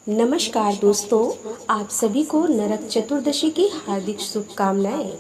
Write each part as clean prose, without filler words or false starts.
नमस्कार दोस्तों, आप सभी को नरक चतुर्दशी की हार्दिक शुभकामनाएं।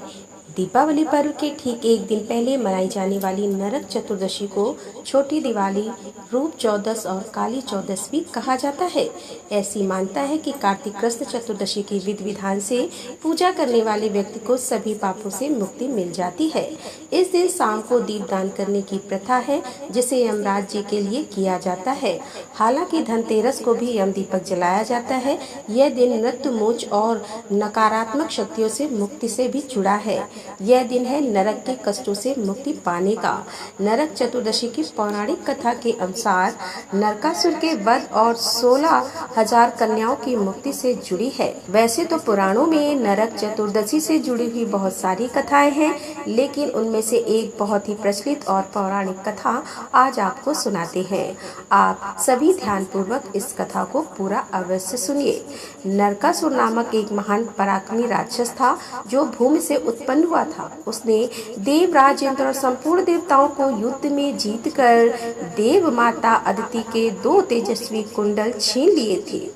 दीपावली पर्व के ठीक एक दिन पहले मनाई जाने वाली नरक चतुर्दशी को छोटी दिवाली, रूप चौदस और काली चौदस भी कहा जाता है। ऐसी मान्यता है कि कार्तिक कृष्ण चतुर्दशी की विधि विधान से पूजा करने वाले व्यक्ति को सभी पापों से मुक्ति मिल जाती है। इस दिन शाम को दीपदान करने की प्रथा है, जिसे यमराज जी के लिए किया जाता है। हालांकि धनतेरस को भी यम दीपक जलाया जाता है। यह दिन मृत्यु, मोच और नकारात्मक शक्तियों से मुक्ति से भी जुड़ा है। यह दिन है नरक के कष्टों से मुक्ति पाने का। नरक चतुर्दशी की पौराणिक कथा के अनुसार नरकासुर के वध और 16,000 कन्याओं की मुक्ति से जुड़ी है। वैसे तो पुराणों में नरक चतुर्दशी से जुड़ी हुई बहुत सारी कथाएं हैं, लेकिन उनमें से एक बहुत ही प्रचलित और पौराणिक कथा आज आपको सुनाते हैं। आप सभी ध्यान पूर्वक इस कथा को पूरा अवश्य सुनिए। नरकासुर नामक एक महान पराक्रमी राक्षस था, जो भूमि से उत्पन्न हुआ था। उसने देवराज इंद्र और संपूर्ण देवताओं को युद्ध में जीतकर देव माता अदिति के 2 तेजस्वी कुंडल छीन लिए थे।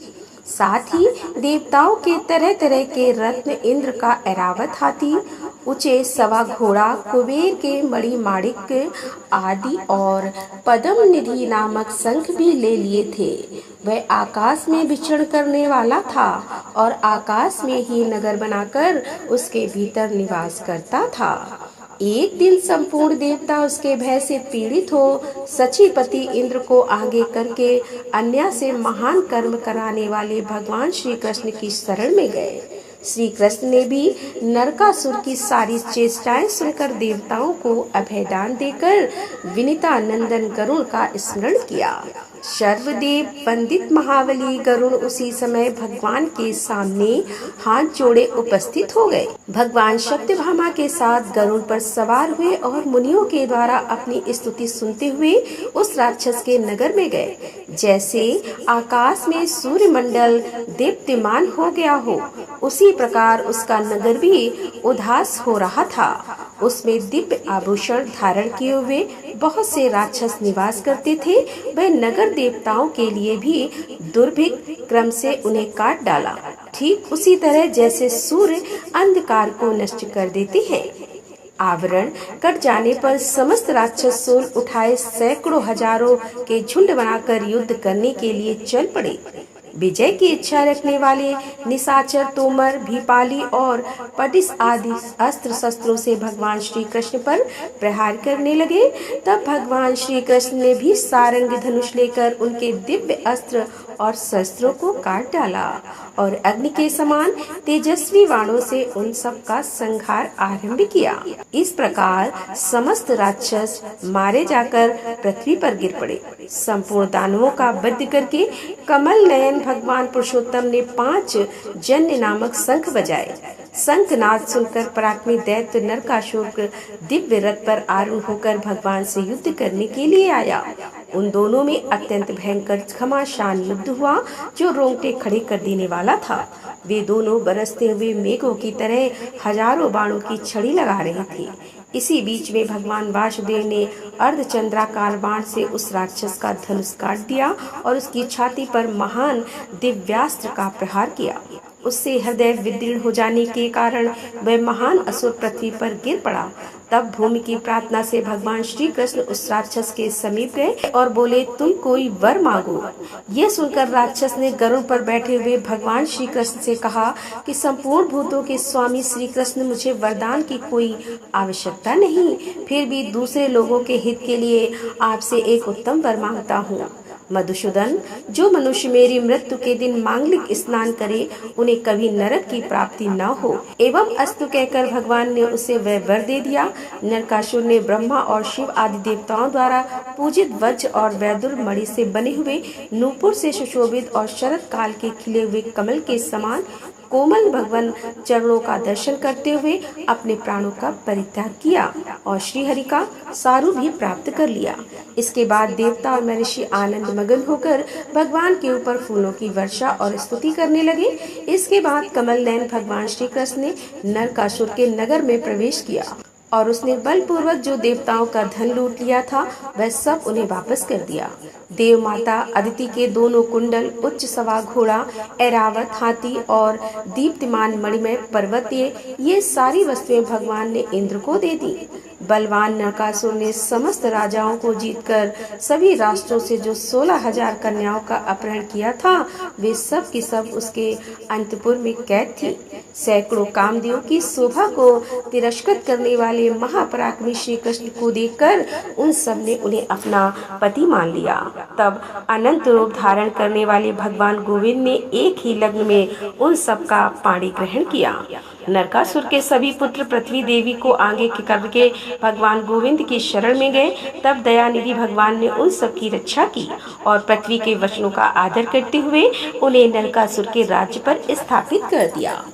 साथ ही देवताओं के तरह तरह के रत्न, इंद्र का ऐरावत हाथी, ऊंचे सवा घोड़ा, कुबेर के मणिमाणिक्य आदि और पद्म निधि नामक शंख भी ले लिए थे। वह आकाश में विचरण करने वाला था और आकाश में ही नगर बनाकर उसके भीतर निवास करता था। एक दिन संपूर्ण देवता उसके भय से पीड़ित हो सचीपति इंद्र को आगे करके अन्य से महान कर्म कराने वाले भगवान श्री कृष्ण की शरण में गए। श्री कृष्ण ने भी नरकासुर की सारी चेष्टाएं सुनकर देवताओं को अभयदान देकर विनीता नंदन गरुड़ का स्मरण किया। सर्वदेव पंडित महाबली गरुड़ उसी समय भगवान के सामने हाथ जोड़े उपस्थित हो गए। भगवान सत्यभामा के साथ गरुड़ पर सवार हुए और मुनियों के द्वारा अपनी स्तुति सुनते हुए उस राक्षस के नगर में गए। जैसे आकाश में सूर्य मंडल दीप्तिमान हो गया हो, उसी प्रकार उसका नगर भी उदास हो रहा था। उसमें दिव्य आभूषण धारण किए हुए बहुत से राक्षस निवास करते थे। वह नगर देवताओं के लिए भी दुर्भिक्ष क्रम से उन्हें काट डाला, ठीक उसी तरह जैसे सूर्य अंधकार को नष्ट कर देते हैं। आवरण कट जाने पर समस्त राक्षस सूल उठाए सैकड़ों हजारों के झुंड बनाकर युद्ध करने के लिए चल पड़े। विजय की इच्छा रखने वाले निशाचर, तोमर, भीपाली और पटिस आदि अस्त्र शस्त्रों से भगवान श्री कृष्ण पर प्रहार करने लगे। तब भगवान श्री कृष्ण ने भी सारंग धनुष लेकर उनके दिव्य अस्त्र और शस्त्रों को काट डाला और अग्नि के समान तेजस्वी बाणों से उन सब का संहार आरंभ किया। इस प्रकार समस्त राक्षस मारे जाकर पृथ्वी पर गिर पड़े। संपूर्ण दानवों का वध करके कमल नयन भगवान पुरुषोत्तम ने 5 जन्य नामक शंख बजाए। शंखनाद सुनकर पराक्रमी दैत्य नरकासुर दिव्य रथ पर आरूढ़ होकर भगवान से युद्ध करने के लिए आया। उन दोनों में अत्यंत भयंकर घमासान युद्ध हुआ, जो रोंगटे खड़े कर देने वाला था। वे दोनों बरसते हुए मेघों की तरह हजारों बाणों की छड़ी लगा रहे थे। इसी बीच में भगवान वासुदेव ने अर्धचंद्राकार बाण से उस राक्षस का धनुष काट दिया और उसकी छाती पर महान दिव्यास्त्र का प्रहार किया। उससे हृदय विदीर्ण हो जाने के कारण वह महान असुर पृथ्वी पर गिर पड़ा। तब भूमि की प्रार्थना से भगवान श्री कृष्ण उस राक्षस के समीप गए और बोले, तुम कोई वर मांगो। यह सुनकर राक्षस ने गरुड़ पर बैठे हुए भगवान श्री कृष्ण से कहा कि संपूर्ण भूतों के स्वामी श्री कृष्ण, मुझे वरदान की कोई आवश्यकता नहीं, फिर भी दूसरे लोगों के हित के लिए आपसे एक उत्तम वर मांगता हूँ। मधुसूदन, जो मनुष्य मेरी मृत्यु के दिन मांगलिक स्नान करे, उन्हें कभी नरक की प्राप्ति न हो। एवं अस्तु कहकर भगवान ने उसे वह वर दे दिया। नरकासुर ने ब्रह्मा और शिव आदि देवताओं द्वारा पूजित वज्र और वैदुर मणि से बने हुए नूपुर से सुशोभित और शरद काल के खिले हुए कमल के समान कोमल भगवान चरणों का दर्शन करते हुए अपने प्राणों का परित्याग किया और श्री हरि का सारू भी प्राप्त कर लिया। इसके बाद देवता और महर्षि आनंद मगन होकर भगवान के ऊपर फूलों की वर्षा और स्तुति करने लगे। इसके बाद कमल नयन भगवान श्री कृष्ण ने नरकासुर के नगर में प्रवेश किया और उसने बलपूर्वक जो देवताओं का धन लूट लिया था वह सब उन्हें वापस कर दिया। देव माता अदिति के दोनों कुंडल, उच्च सवा घोड़ा, ऐरावत हाथी और दीप्तिमान मणिमय पर्वत, ये सारी वस्तुएं भगवान ने इंद्र को दे दी। बलवान नरकासुर ने समस्त राजाओं को जीतकर सभी राष्ट्रों से जो 16,000 कन्याओं का अपहरण किया था, वे सब की सब उसके अंतपुर में कैद थी। सैकड़ों कामदेवों की शोभा को तिरस्कृत करने वाले महापराक्रमी श्री कृष्ण को देखकर उन सब ने उन्हें अपना पति मान लिया। तब अनंत रूप धारण करने वाले भगवान गोविंद ने एक ही लग्न में उन सब का पाणी ग्रहण किया। नरकासुर के सभी पुत्र पृथ्वी देवी को आगे करके भगवान गोविंद की शरण में गए। तब दयानिधि भगवान ने उन सब की रक्षा की और पृथ्वी के वचनों का आदर करते हुए उन्हें नरकासुर के राज्य पर स्थापित कर दिया।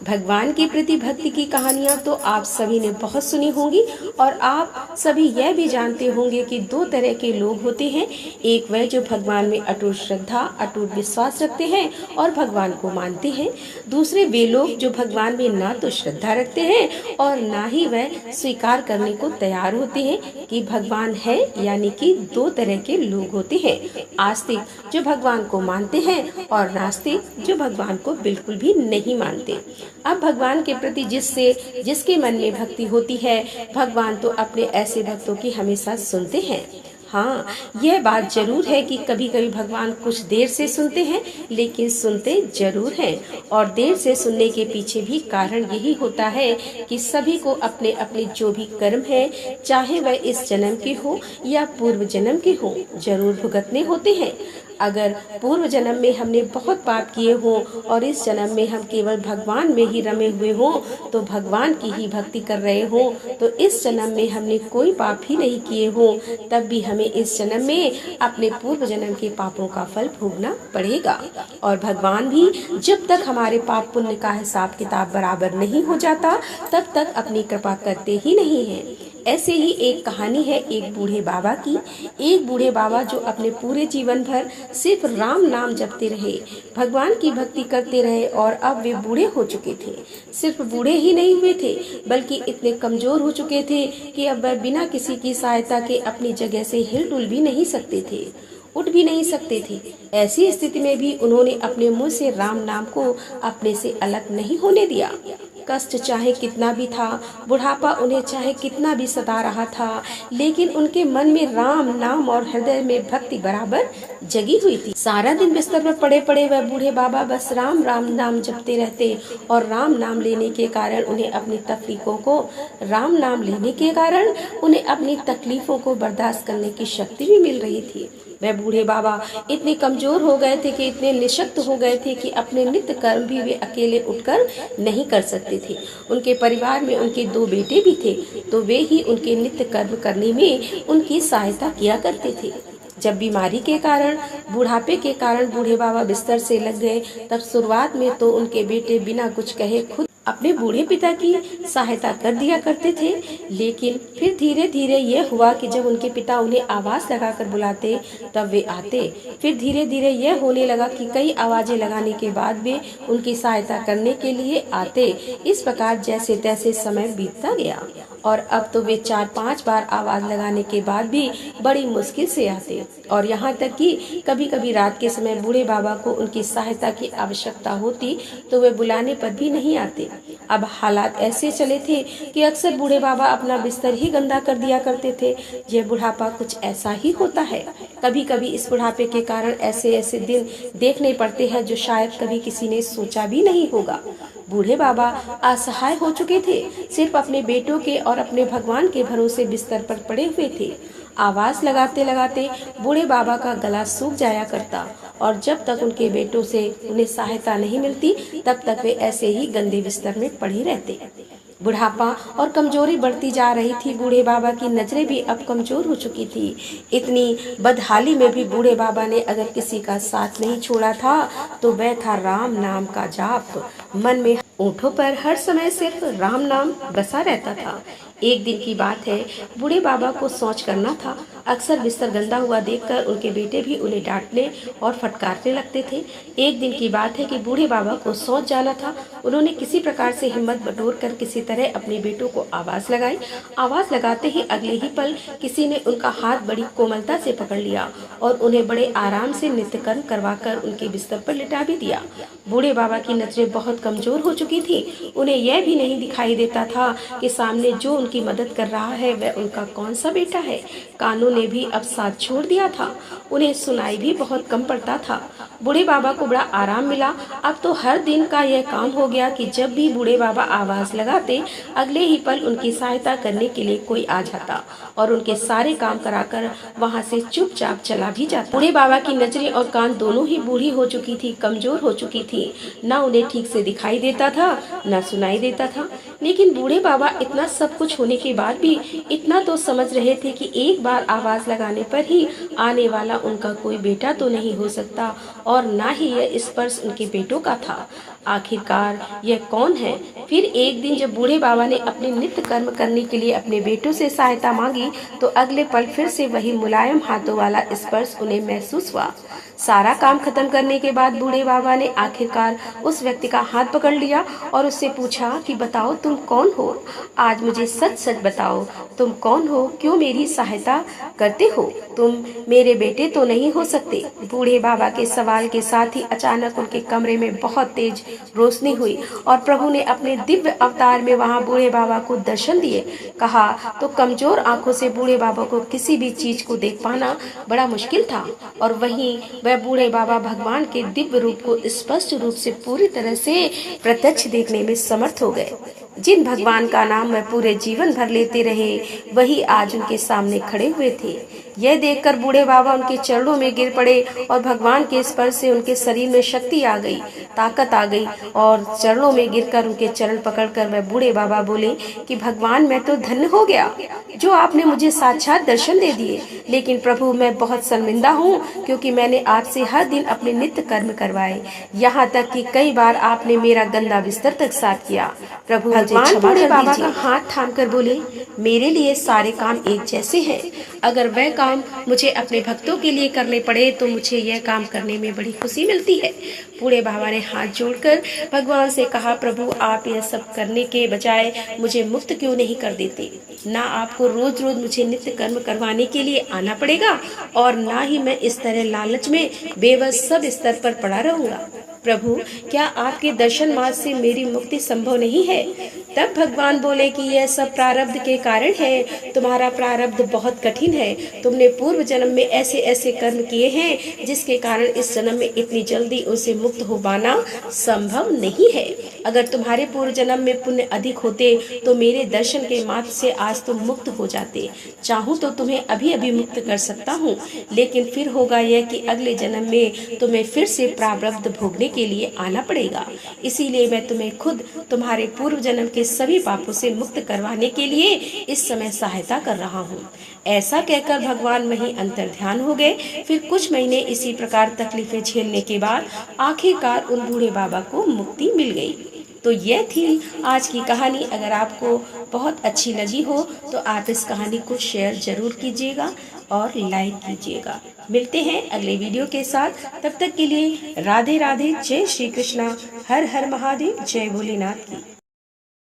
भगवान के प्रति भक्ति की कहानियां तो आप सभी ने बहुत सुनी होंगी और आप सभी यह भी जानते होंगे कि दो तरह के लोग होते हैं। एक वह जो भगवान में अटूट श्रद्धा, अटूट विश्वास रखते हैं और भगवान को मानते हैं। दूसरे वे लोग जो भगवान में ना तो श्रद्धा रखते हैं और ना ही वह स्वीकार करने को तैयार होते हैं कि भगवान है। यानी कि दो तरह के लोग होते हैं, आस्तिक जो भगवान को मानते हैं और नास्तिक जो भगवान को बिल्कुल भी नहीं मानते। अब भगवान के प्रति जिसके मन में भक्ति होती है, भगवान तो अपने ऐसे भक्तों की हमेशा सुनते हैं। हाँ, यह बात जरूर है कि कभी कभी भगवान कुछ देर से सुनते हैं, लेकिन सुनते जरूर हैं। और देर से सुनने के पीछे भी कारण यही होता है कि सभी को अपने अपने जो भी कर्म है, चाहे वह इस जन्म के हो या पूर्व जन्म के हो, जरूर भुगतने होते हैं। अगर पूर्व जन्म में हमने बहुत पाप किए हों और इस जन्म में हम केवल भगवान में ही रमे हुए हों, तो भगवान की ही भक्ति कर रहे हों, तो इस जन्म में हमने कोई पाप ही नहीं किए हों, तब भी हमें इस जन्म में अपने पूर्व जन्म के पापों का फल भोगना पड़ेगा। और भगवान भी जब तक हमारे पाप पुण्य का हिसाब किताब बराबर नहीं हो जाता, तब तक अपनी कृपा करते ही नहीं है। ऐसे ही एक कहानी है एक बूढ़े बाबा की। एक बूढ़े बाबा जो अपने पूरे जीवन भर सिर्फ राम नाम जपते रहे, भगवान की भक्ति करते रहे और अब वे बूढ़े हो चुके थे। सिर्फ बूढ़े ही नहीं हुए थे, बल्कि इतने कमजोर हो चुके थे कि अब वह बिना किसी की सहायता के अपनी जगह से हिल-डुल भी नहीं सकते थे, उठ भी नहीं सकते थे। ऐसी स्थिति में भी उन्होंने अपने मुंह से राम नाम को अपने से अलग नहीं होने दिया। कष्ट चाहे कितना भी था, बुढ़ापा उन्हें चाहे कितना भी सता रहा था, लेकिन उनके मन में राम नाम और हृदय में भक्ति बराबर जगी हुई थी। सारा दिन बिस्तर पर पड़े पड़े वह बूढ़े बाबा बस राम राम नाम जपते रहते और राम नाम लेने के कारण उन्हें अपनी तकलीफों को बर्दाश्त करने की शक्ति भी मिल रही थी। वह बूढ़े बाबा इतने कमजोर हो गए थे कि इतने निशक्त हो गए थे कि अपने नित्य कर्म भी वे अकेले उठकर नहीं कर सकते थे। उनके परिवार में उनके 2 बेटे भी थे, तो वे ही उनके नित्य कर्म करने में उनकी सहायता किया करते थे। जब बीमारी के कारण, बुढ़ापे के कारण बूढ़े बाबा बिस्तर से लग गए, तब शुरुआत में तो उनके बेटे बिना कुछ कहे खुद अपने बूढ़े पिता की सहायता कर दिया करते थे। लेकिन फिर धीरे धीरे यह हुआ कि जब उनके पिता उन्हें आवाज लगाकर बुलाते तब वे आते। फिर धीरे धीरे यह होने लगा कि कई आवाजें लगाने के बाद वे उनकी सहायता करने के लिए आते। इस प्रकार जैसे तैसे समय बीतता गया और अब तो वे 4-5 बार आवाज लगाने के बाद भी बड़ी मुश्किल से आते और यहाँ तक कि कभी कभी रात के समय बूढ़े बाबा को उनकी सहायता की आवश्यकता होती तो वे बुलाने पर भी नहीं आते। अब हालात ऐसे चले थे कि अक्सर बूढ़े बाबा अपना बिस्तर ही गंदा कर दिया करते थे। यह बुढ़ापा कुछ ऐसा ही होता है। कभी कभी इस बुढ़ापे के कारण ऐसे ऐसे दिन देखने पड़ते हैं जो शायद कभी किसी ने सोचा भी नहीं होगा। बूढ़े बाबा असहाय हो चुके थे, सिर्फ अपने बेटों के और अपने भगवान के भरोसे बिस्तर पर पड़े हुए थे। आवाज लगाते लगाते बूढ़े बाबा का गला सूख जाया करता और जब तक उनके बेटों से उन्हें सहायता नहीं मिलती तब तक वे ऐसे ही गंदे बिस्तर में पड़े रहते। बुढ़ापा और कमजोरी बढ़ती जा रही थी। बूढ़े बाबा की नजरें भी अब कमजोर हो चुकी थी। इतनी बदहाली में भी बूढ़े बाबा ने अगर किसी का साथ नहीं छोड़ा था तो वह था राम नाम का जाप। मन में ओठों पर हर समय सिर्फ राम नाम बसा रहता था। एक दिन की बात है, बूढ़े बाबा को शौच करना था। अक्सर बिस्तर गंदा हुआ देखकर उनके बेटे भी उन्हें डांटने और फटकारने लगते थे। एक दिन की बात है कि बूढ़े बाबा को शौच जाना था। उन्होंने किसी प्रकार से हिम्मत बटोर कर किसी तरह अपने बेटों को आवाज लगाई। आवाज लगाते ही अगले ही पल किसी ने उनका हाथ बड़ी कोमलता से पकड़ लिया और उन्हें बड़े आराम से नित्यकर्म करवाकर उनके बिस्तर पर लिटा भी दिया। बूढ़े बाबा की नजरें बहुत कमजोर हो चुकी थी। उन्हें यह भी नहीं दिखाई देता था कि सामने जो उनकी मदद कर रहा है वह उनका कौन सा बेटा है। कानों ने भी अब साथ छोड़ दिया था। उन्हें सुनाई भी बहुत कम पड़ता था। बूढ़े बाबा को बड़ा आराम मिला। अब तो हर दिन का यह काम हो गया कि जब भी बूढ़े बाबा आवाज लगाते, अगले ही पल उनकी सहायता करने के लिए कोई आ जाता और उनके सारे काम कराकर वहां से चुपचाप चला भी जाता। बूढ़े बाबा की नजरें और कान दोनों ही बूढ़ी हो चुकी थी, कमजोर हो चुकी थी। न उन्हें ठीक से दिखाई देता था, न सुनाई देता था। लेकिन बूढ़े बाबा इतना सब कुछ होने के बाद भी इतना तो समझ रहे थे कि एक बार आवाज लगाने पर ही आने वाला उनका कोई बेटा तो नहीं हो सकता और ना ही यह स्पर्श उनके बेटों का था। आखिरकार यह कौन है? फिर एक दिन जब बूढ़े बाबा ने अपने नित्य कर्म करने के लिए अपने बेटों से सहायता मांगी तो अगले पल फिर से वही मुलायम हाथों वाला स्पर्श उन्हें महसूस हुआ। सारा काम खत्म करने के बाद बूढ़े बाबा ने आखिरकार उस व्यक्ति का हाथ पकड़ लिया और उससे पूछा कि बताओ तुम कौन हो? आज मुझे सच सच बताओ, तुम कौन हो? क्यों मेरी सहायता करते हो? तुम मेरे बेटे तो नहीं हो सकते। बूढ़े बाबा के सवाल के साथ ही अचानक उनके कमरे में बहुत तेज रोशनी हुई और प्रभु ने अपने दिव्य अवतार में वहां बूढ़े बाबा को दर्शन दिए। कहा तो कमजोर आंखों से बूढ़े बाबा को किसी भी चीज को देख पाना बड़ा मुश्किल था और वहीं वह बूढ़े बाबा भगवान के दिव्य रूप को स्पष्ट रूप से पूरी तरह से प्रत्यक्ष देखने में समर्थ हो गए। जिन भगवान का नाम वह पूरे जीवन भर लेते रहे, वही आज उनके सामने खड़े हुए थे। यह देखकर बूढ़े बाबा उनके चरणों में गिर पड़े और भगवान के स्पर्श से उनके शरीर में शक्ति आ गई, ताकत आ गई और चरणों में गिरकर उनके चरण पकड़कर वह बूढ़े बाबा बोले कि भगवान मैं तो धन्य हो गया जो आपने मुझे साक्षात दर्शन दे दिए। लेकिन प्रभु मैं बहुत शर्मिंदा हूँ क्योंकि मैंने आपसे हर दिन अपने नित्य कर्म करवाए, यहाँ तक कि कई बार आपने मेरा गंदा बिस्तर तक साफ किया। प्रभु भगवान बूढ़े बाबा का हाथ थामकर बोले मेरे लिए सारे काम एक जैसे हैं। अगर वह काम मुझे अपने भक्तों के लिए करने पड़े तो मुझे यह काम करने में बड़ी खुशी मिलती है। बूढ़े बाबा ने हाथ जोड़कर भगवान से कहा प्रभु आप यह सब करने के बजाय मुझे मुक्त क्यों नहीं कर देते? ना आपको रोज रोज मुझे नित्य कर्म करवाने के लिए आना पड़ेगा और ना ही मैं इस तरह लालच में बेबस सब स्तर पर पड़ा रहूंगा। प्रभु क्या आपके दर्शन मार्ग से मेरी मुक्ति संभव नहीं है? तब भगवान बोले कि यह सब प्रारब्ध के कारण है। तुम्हारा प्रारब्ध बहुत कठिन है। तुमने पूर्व जन्म में ऐसे ऐसे कर्म किए हैं जिसके कारण इस जन्म में इतनी जल्दी उनसे मुक्त हो पाना संभव नहीं है। अगर तुम्हारे पूर्व जन्म में पुण्य अधिक होते तो मेरे दर्शन के मात्र से आज तुम मुक्त हो जाते। चाहूँ तो तुम्हें अभी अभी मुक्त कर सकता हूँ, लेकिन फिर होगा यह कि अगले जन्म में तुम्हें फिर से प्रारब्ध भोगने के लिए आना पड़ेगा। इसीलिए मैं तुम्हें खुद तुम्हारे पूर्व जन्म के सभी पापों से मुक्त करवाने के लिए इस समय सहायता कर रहा हूँ। ऐसा कहकर भगवान वहीं अंतर्ध्यान हो गए। फिर कुछ महीने इसी प्रकार तकलीफें झेलने के बाद आखिरकार उन बूढ़े बाबा को मुक्ति मिल गई। तो यह थी आज की कहानी। अगर आपको बहुत अच्छी लगी हो तो आप इस कहानी को शेयर जरूर कीजिएगा और लाइक कीजिएगा। मिलते हैं अगले वीडियो के साथ। तब तक के लिए राधे राधे। जय श्री कृष्णा। हर हर महादेव। जय भोलेनाथ की।